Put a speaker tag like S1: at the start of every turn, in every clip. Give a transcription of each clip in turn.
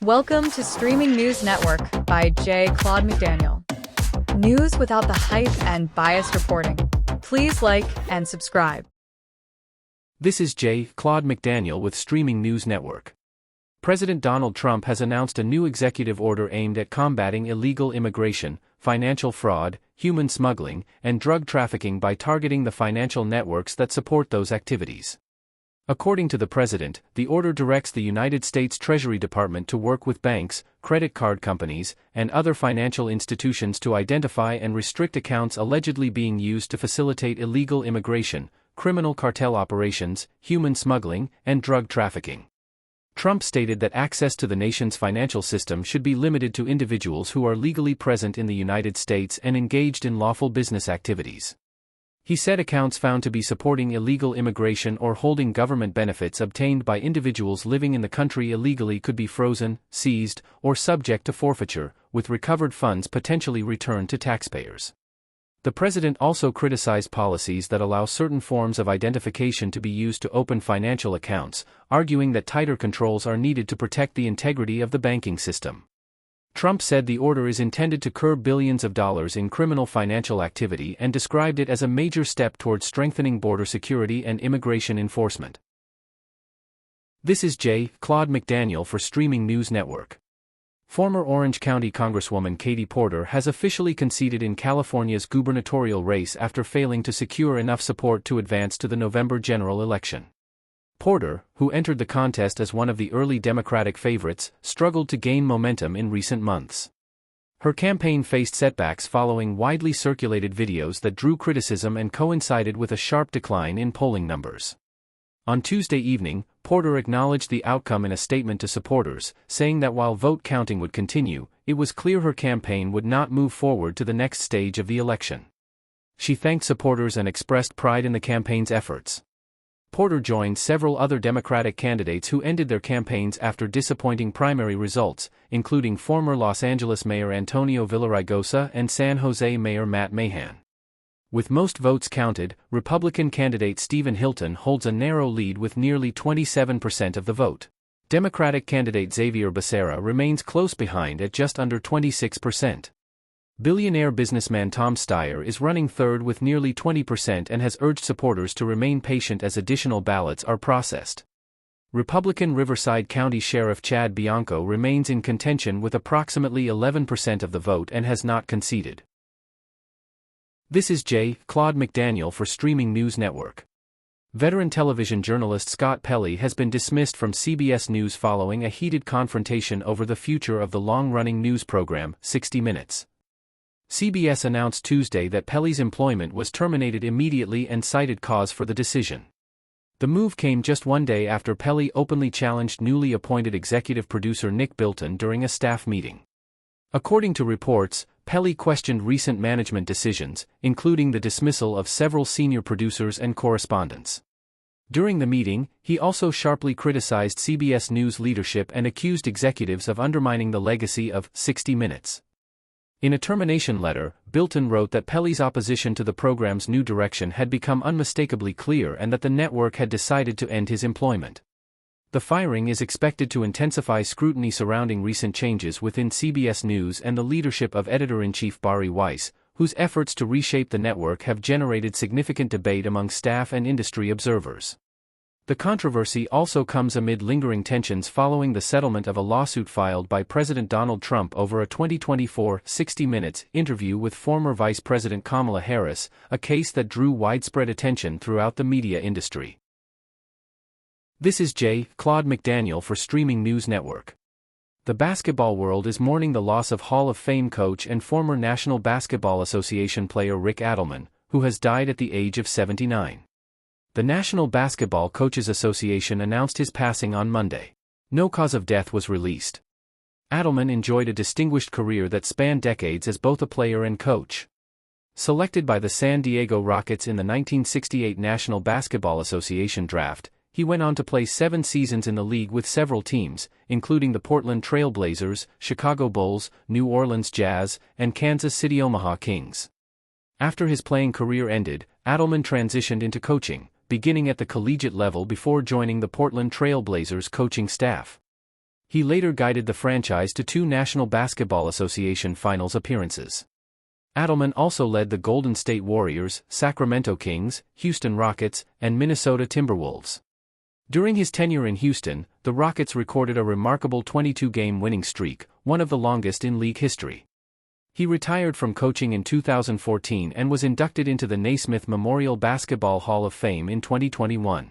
S1: Welcome to Streaming News Network by Claude McDaniel. News without the hype and biased reporting. Please like and subscribe.
S2: This is Claude McDaniel with Streaming News Network. President Donald Trump has announced a new executive order aimed at combating illegal immigration, financial fraud, human smuggling, and drug trafficking by targeting the financial networks that support those activities. According to the president, the order directs the United States Treasury Department to work with banks, credit card companies, and other financial institutions to identify and restrict accounts allegedly being used to facilitate illegal immigration, criminal cartel operations, human smuggling, and drug trafficking. Trump stated that access to the nation's financial system should be limited to individuals who are legally present in the United States and engaged in lawful business activities. He said accounts found to be supporting illegal immigration or holding government benefits obtained by individuals living in the country illegally could be frozen, seized, or subject to forfeiture, with recovered funds potentially returned to taxpayers. The president also criticized policies that allow certain forms of identification to be used to open financial accounts, arguing that tighter controls are needed to protect the integrity of the banking system. Trump said the order is intended to curb billions of dollars in criminal financial activity and described it as a major step toward strengthening border security and immigration enforcement. This is Claude McDaniel for Streaming News Network. Former Orange County Congresswoman Katie Porter has officially conceded in California's gubernatorial race after failing to secure enough support to advance to the November general election. Porter, who entered the contest as one of the early Democratic favorites, struggled to gain momentum in recent months. Her campaign faced setbacks following widely circulated videos that drew criticism and coincided with a sharp decline in polling numbers. On Tuesday evening, Porter acknowledged the outcome in a statement to supporters, saying that while vote counting would continue, it was clear her campaign would not move forward to the next stage of the election. She thanked supporters and expressed pride in the campaign's efforts. Porter joined several other Democratic candidates who ended their campaigns after disappointing primary results, including former Los Angeles Mayor Antonio Villaraigosa and San Jose Mayor Matt Mahan. With most votes counted, Republican candidate Stephen Hilton holds a narrow lead with nearly 27% of the vote. Democratic candidate Xavier Becerra remains close behind at just under 26%. Billionaire businessman Tom Steyer is running third with nearly 20% and has urged supporters to remain patient as additional ballots are processed. Republican Riverside County Sheriff Chad Bianco remains in contention with approximately 11% of the vote and has not conceded. This is Claude McDaniel for Streaming News Network. Veteran television journalist Scott Pelley has been dismissed from CBS News following a heated confrontation over the future of the long-running news program, 60 Minutes. CBS announced Tuesday that Pelley's employment was terminated immediately and cited cause for the decision. The move came just one day after Pelley openly challenged newly appointed executive producer Nick Bilton during a staff meeting. According to reports, Pelley questioned recent management decisions, including the dismissal of several senior producers and correspondents. During the meeting, he also sharply criticized CBS News leadership and accused executives of undermining the legacy of 60 Minutes. In a termination letter, Bilton wrote that Pelley's opposition to the program's new direction had become unmistakably clear and that the network had decided to end his employment. The firing is expected to intensify scrutiny surrounding recent changes within CBS News and the leadership of editor-in-chief Bari Weiss, whose efforts to reshape the network have generated significant debate among staff and industry observers. The controversy also comes amid lingering tensions following the settlement of a lawsuit filed by President Donald Trump over a 2024 60 Minutes interview with former Vice President Kamala Harris, a case that drew widespread attention throughout the media industry. This is Claude McDaniel for Streaming News Network. The basketball world is mourning the loss of Hall of Fame coach and former National Basketball Association player Rick Adelman, who has died at the age of 79. The National Basketball Coaches Association announced his passing on Monday. No cause of death was released. Adelman enjoyed a distinguished career that spanned decades as both a player and coach. Selected by the San Diego Rockets in the 1968 National Basketball Association draft, he went on to play 7 seasons in the league with several teams, including the Portland Trail Blazers, Chicago Bulls, New Orleans Jazz, and Kansas City Omaha Kings. After his playing career ended, Adelman transitioned into coaching, beginning at the collegiate level before joining the Portland Trail Blazers coaching staff. He later guided the franchise to 2 National Basketball Association Finals appearances. Adelman also led the Golden State Warriors, Sacramento Kings, Houston Rockets, and Minnesota Timberwolves. During his tenure in Houston, the Rockets recorded a remarkable 22-game winning streak, one of the longest in league history. He retired from coaching in 2014 and was inducted into the Naismith Memorial Basketball Hall of Fame in 2021.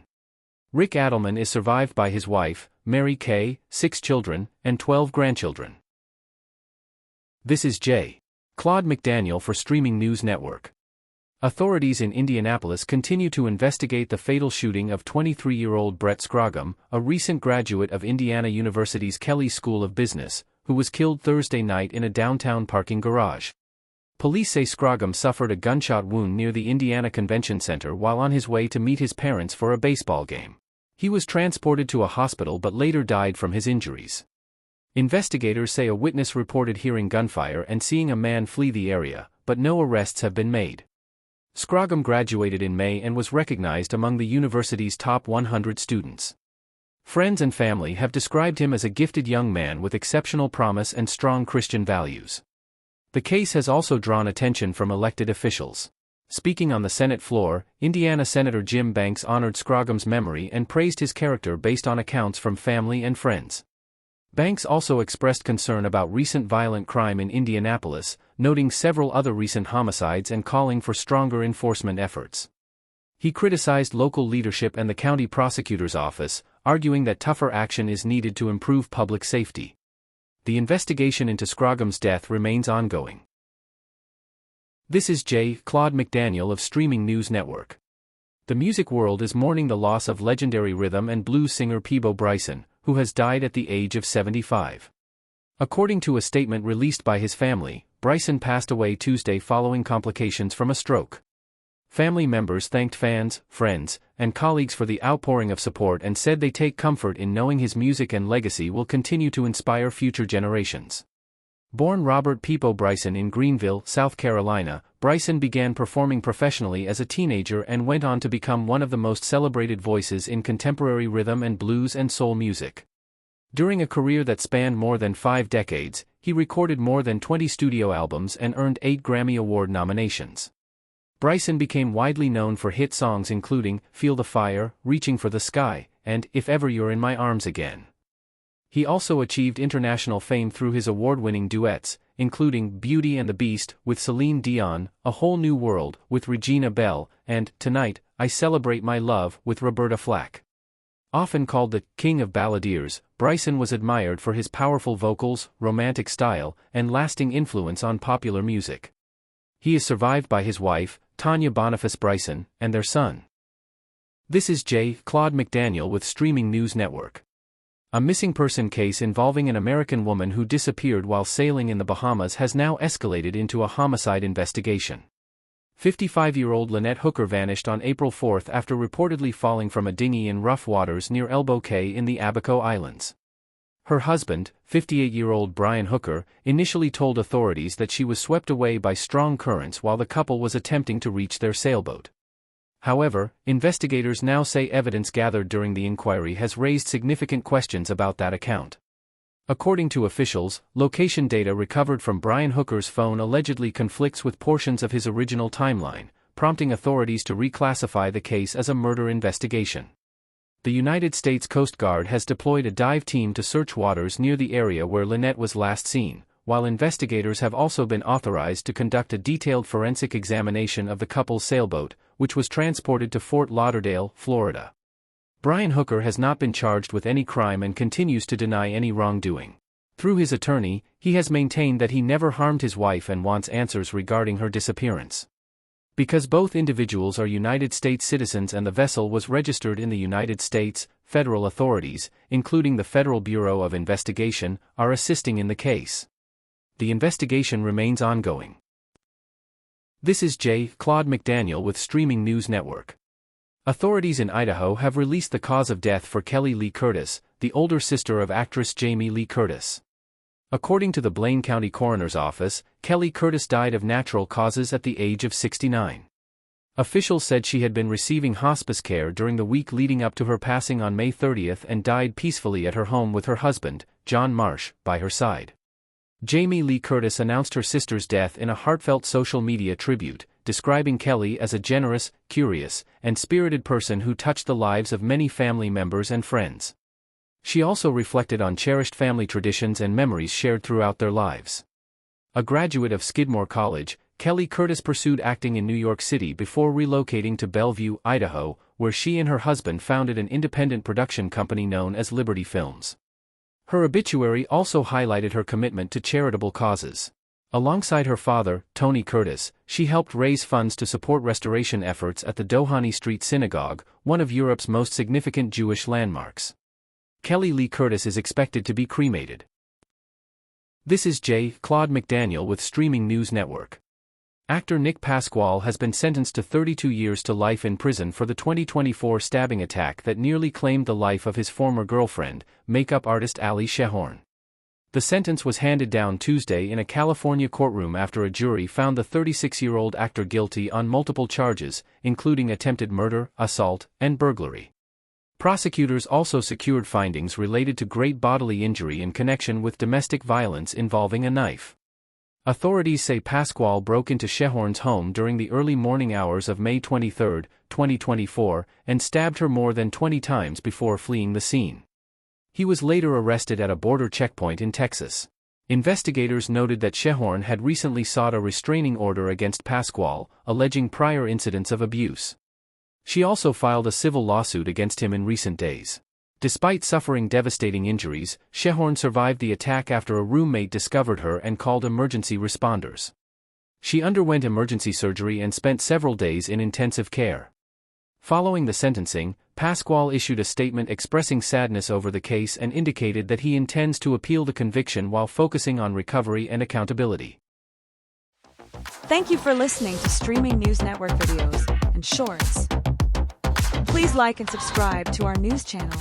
S2: Rick Adelman is survived by his wife, Mary Kay, 6 children, and 12 grandchildren. This is J. Claude McDaniel for Streaming News Network. Authorities in Indianapolis continue to investigate the fatal shooting of 23-year-old Brett Scrogum, a recent graduate of Indiana University's Kelley School of Business, who was killed Thursday night in a downtown parking garage. Police say Scrogum suffered a gunshot wound near the Indiana Convention Center while on his way to meet his parents for a baseball game. He was transported to a hospital but later died from his injuries. Investigators say a witness reported hearing gunfire and seeing a man flee the area, but no arrests have been made. Scrogum graduated in May and was recognized among the university's top 100 students. Friends and family have described him as a gifted young man with exceptional promise and strong Christian values. The case has also drawn attention from elected officials. Speaking on the Senate floor, Indiana Senator Jim Banks honored Scrogum's memory and praised his character based on accounts from family and friends. Banks also expressed concern about recent violent crime in Indianapolis, noting several other recent homicides and calling for stronger enforcement efforts. He criticized local leadership and the county prosecutor's office, arguing that tougher action is needed to improve public safety. The investigation into Scrogum's death remains ongoing. This is J. Claude McDaniel of Streaming News Network. The music world is mourning the loss of legendary rhythm and blues singer Peabo Bryson, who has died at the age of 75. According to a statement released by his family, Bryson passed away Tuesday following complications from a stroke. Family members thanked fans, friends, and colleagues for the outpouring of support and said they take comfort in knowing his music and legacy will continue to inspire future generations. Born Robert Peabo Bryson in Greenville, South Carolina, Bryson began performing professionally as a teenager and went on to become one of the most celebrated voices in contemporary rhythm and blues and soul music. During a career that spanned more than 5 decades, he recorded more than 20 studio albums and earned 8 Grammy Award nominations. Bryson became widely known for hit songs including Feel the Fire, Reaching for the Sky, and If Ever You're in My Arms Again. He also achieved international fame through his award-winning duets, including Beauty and the Beast with Celine Dion, A Whole New World with Regina Belle, and Tonight, I Celebrate My Love with Roberta Flack. Often called the King of Balladeers, Bryson was admired for his powerful vocals, romantic style, and lasting influence on popular music. He is survived by his wife, Tanya Boniface Bryson, and their son. This is J. Claude McDaniel with Streaming News Network. A missing person case involving an American woman who disappeared while sailing in the Bahamas has now escalated into a homicide investigation. 55-year-old Lynette Hooker vanished on April 4 after reportedly falling from a dinghy in rough waters near Elbow Cay in the Abaco Islands. Her husband, 58-year-old Brian Hooker, initially told authorities that she was swept away by strong currents while the couple was attempting to reach their sailboat. However, investigators now say evidence gathered during the inquiry has raised significant questions about that account. According to officials, location data recovered from Brian Hooker's phone allegedly conflicts with portions of his original timeline, prompting authorities to reclassify the case as a murder investigation. The United States Coast Guard has deployed a dive team to search waters near the area where Lynette was last seen, while investigators have also been authorized to conduct a detailed forensic examination of the couple's sailboat, which was transported to Fort Lauderdale, Florida. Brian Hooker has not been charged with any crime and continues to deny any wrongdoing. Through his attorney, he has maintained that he never harmed his wife and wants answers regarding her disappearance. Because both individuals are United States citizens and the vessel was registered in the United States, federal authorities, including the Federal Bureau of Investigation, are assisting in the case. The investigation remains ongoing. This is J. Claude McDaniel with Streaming News Network. Authorities in Idaho have released the cause of death for Kelly Lee Curtis, the older sister of actress Jamie Lee Curtis. According to the Blaine County Coroner's Office, Kelly Curtis died of natural causes at the age of 69. Officials said she had been receiving hospice care during the week leading up to her passing on May 30 and died peacefully at her home with her husband, John Marsh, by her side. Jamie Lee Curtis announced her sister's death in a heartfelt social media tribute, describing Kelly as a generous, curious, and spirited person who touched the lives of many family members and friends. She also reflected on cherished family traditions and memories shared throughout their lives. A graduate of Skidmore College, Kelly Curtis pursued acting in New York City before relocating to Bellevue, Idaho, where she and her husband founded an independent production company known as Liberty Films. Her obituary also highlighted her commitment to charitable causes. Alongside her father, Tony Curtis, she helped raise funds to support restoration efforts at the Doheny Street Synagogue, one of Europe's most significant Jewish landmarks. Kelly Lee Curtis is expected to be cremated. This is Claude McDaniel with Streaming News Network. Actor Nick Pasquale has been sentenced to 32 years to life in prison for the 2024 stabbing attack that nearly claimed the life of his former girlfriend, makeup artist Ali Shehorn. The sentence was handed down Tuesday in a California courtroom after a jury found the 36-year-old actor guilty on multiple charges, including attempted murder, assault, and burglary. Prosecutors also secured findings related to great bodily injury in connection with domestic violence involving a knife. Authorities say Pasquale broke into Shehorn's home during the early morning hours of May 23, 2024, and stabbed her more than 20 times before fleeing the scene. He was later arrested at a border checkpoint in Texas. Investigators noted that Shehorn had recently sought a restraining order against Pasquale, alleging prior incidents of abuse. She also filed a civil lawsuit against him in recent days. Despite suffering devastating injuries, Shehorn survived the attack after a roommate discovered her and called emergency responders. She underwent emergency surgery and spent several days in intensive care. Following the sentencing, Pasquale issued a statement expressing sadness over the case and indicated that he intends to appeal the conviction while focusing on recovery and accountability.
S3: Thank you for listening to Streaming News Network videos and shorts. Please like and subscribe to our news channel.